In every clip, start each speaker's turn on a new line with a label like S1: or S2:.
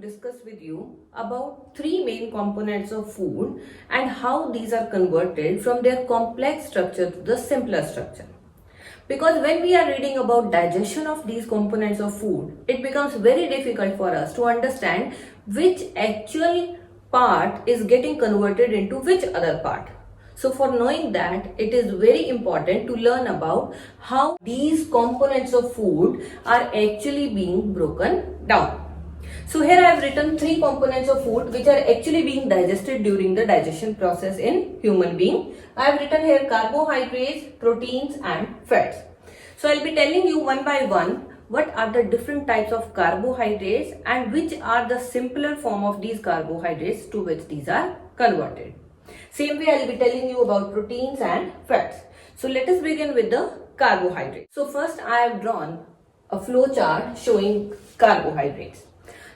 S1: discuss with you about three main components of food and how these are converted from their complex structure to the simpler structure. Because when we are reading about digestion of these components of food, it becomes very difficult for us to understand which actual part is getting converted into which other part. So for knowing that, it is very important to learn about how these components of food are actually being broken down. So here I have written three components of food which are actually being digested during the digestion process in human being. I have written here carbohydrates, proteins and fats. So I'll be telling you one by one what are the different types of carbohydrates and which are the simpler form of these carbohydrates to which these are converted. Same way I'll be telling you about proteins and fats. So let us begin with the carbohydrates. So first I have drawn a flow chart showing carbohydrates.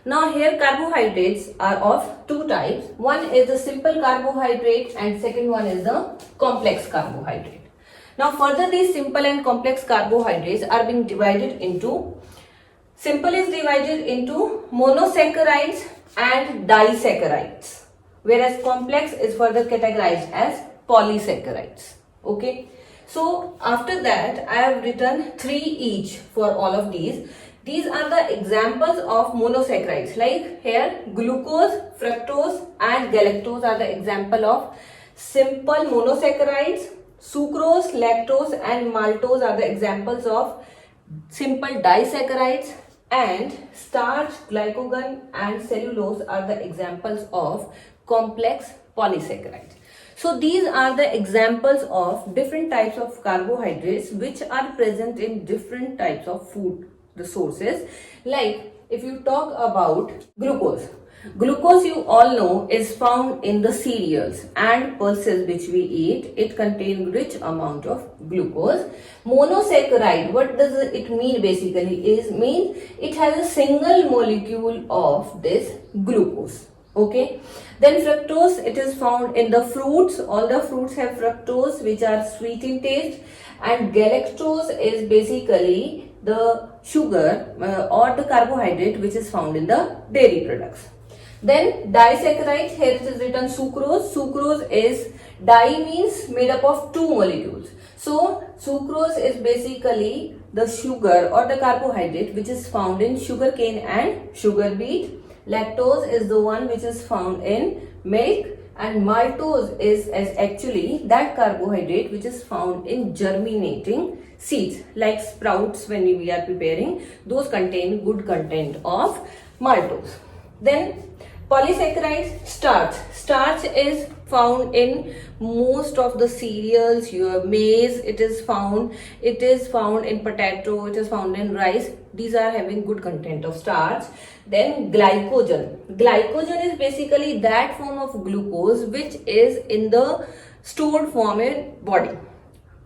S1: Now here carbohydrates are of two types. One is the simple carbohydrate and second one is the complex carbohydrate. Now further these simple and complex carbohydrates are being divided into, simple is divided into monosaccharides and disaccharides, whereas complex is further categorized as polysaccharides. Okay. So after that I have written three each for all of these. These are the examples of monosaccharides, like here glucose, fructose and galactose are the example of simple monosaccharides. Sucrose, lactose and maltose are the examples of simple disaccharides, and starch, glycogen and cellulose are the examples of complex polysaccharides. So these are the examples of different types of carbohydrates which are present in different types of food resources. Like if you talk about glucose, glucose you all know is found in the cereals and pulses which we eat. It contains rich amount of glucose. Monosaccharide, what does it mean basically is means it has a single molecule of this glucose. Okay, then fructose, it is found in the fruits. All the fruits have fructose which are sweet in taste, and galactose is basically the sugar or the carbohydrate which is found in the dairy products. Then disaccharide, here it is written sucrose. Sucrose is, di means made up of two molecules. So sucrose is basically the sugar or the carbohydrate which is found in sugarcane and sugar beet. Lactose is the one which is found in milk, and maltose is actually that carbohydrate which is found in germinating seeds like sprouts. When we are preparing, those contain good content of maltose. Then polysaccharides, starch. Starch is found in most of the cereals. Your maize, it is found in potato, it is found in rice. These are having good content of starch. Then glycogen. Glycogen is basically that form of glucose which is in the stored form in body.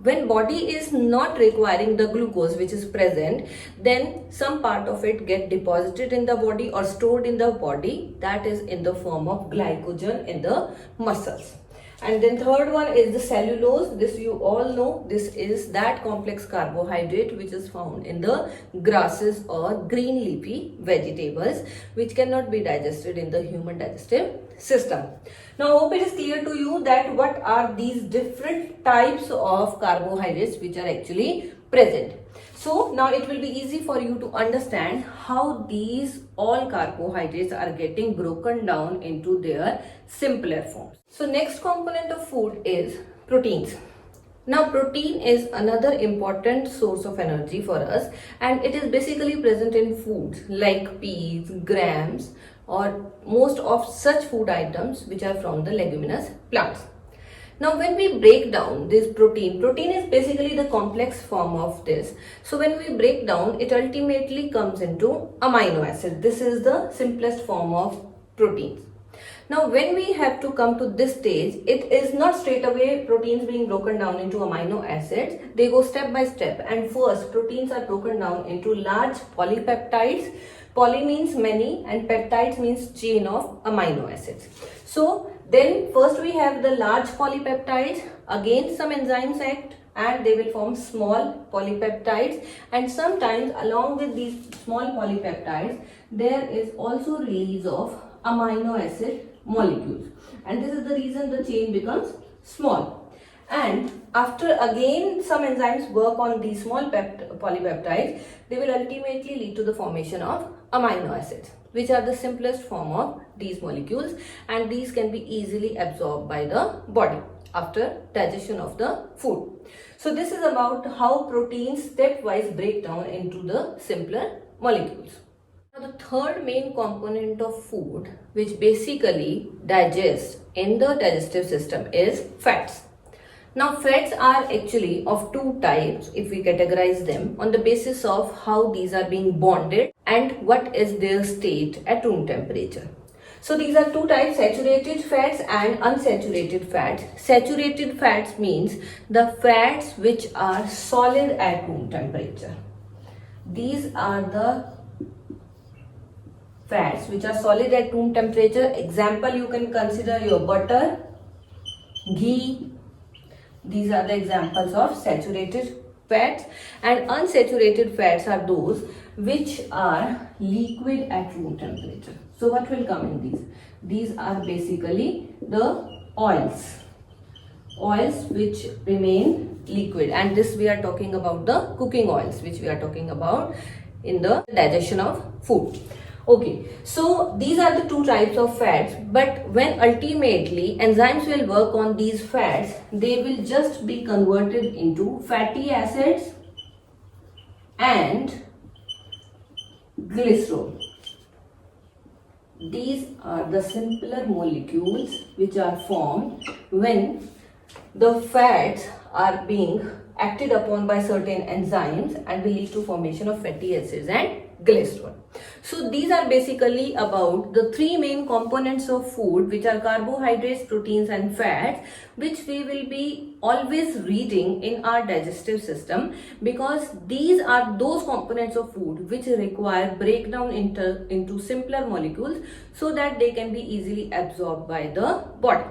S1: When body is not requiring the glucose which is present, then some part of it get deposited in the body or stored in the body, that is in the form of glycogen in the muscles. And then third one is the cellulose. This you all know, this is that complex carbohydrate which is found in the grasses or green leafy vegetables which cannot be digested in the human digestive system. Now I hope it is clear to you that what are these different types of carbohydrates which are actually present. So now it will be easy for you to understand how these all carbohydrates are getting broken down into their simpler forms. So next component of food is proteins. Now protein is another important source of energy for us, and it is basically present in foods like peas, grams or most of such food items which are from the leguminous plants. Now when we break down this protein is basically the complex form of this. So when we break down, it ultimately comes into amino acid. This is the simplest form of proteins. Now when we have to come to this stage, it is not straight away proteins being broken down into amino acids. They go step by step, and first proteins are broken down into large polypeptides. Poly means many and peptides means chain of amino acids. So then first we have the large polypeptides, again some enzymes act and they will form small polypeptides, and sometimes along with these small polypeptides there is also release of amino acid molecules, and this is the reason the chain becomes small. And after again some enzymes work on these small polypeptides, they will ultimately lead to the formation of amino acids, which are the simplest form of these molecules, and these can be easily absorbed by the body after digestion of the food. So this is about how proteins stepwise break down into the simpler molecules. Now the third main component of food which basically digests in the digestive system is fats. Now fats are actually of two types if we categorize them on the basis of how these are being bonded and what is their state at room temperature. So these are two types, saturated fats and unsaturated fats. Saturated fats means the fats which are solid at room temperature. These are the fats which are solid at room temperature. Example, you can consider your butter, ghee. These are the examples of saturated fats, and unsaturated fats are those which are liquid at room temperature. So what will come in these? These are basically the oils which remain liquid, and this we are talking about the cooking oils which we are talking about in the digestion of food. Okay, so these are the two types of fats, but when ultimately enzymes will work on these fats, they will just be converted into fatty acids and glycerol. These are the simpler molecules which are formed when the fats are being acted upon by certain enzymes and will lead to formation of fatty acids and glycerol. So these are basically about the three main components of food, which are carbohydrates, proteins and fats, which we will be always reading in our digestive system, because these are those components of food which require breakdown into simpler molecules so that they can be easily absorbed by the body.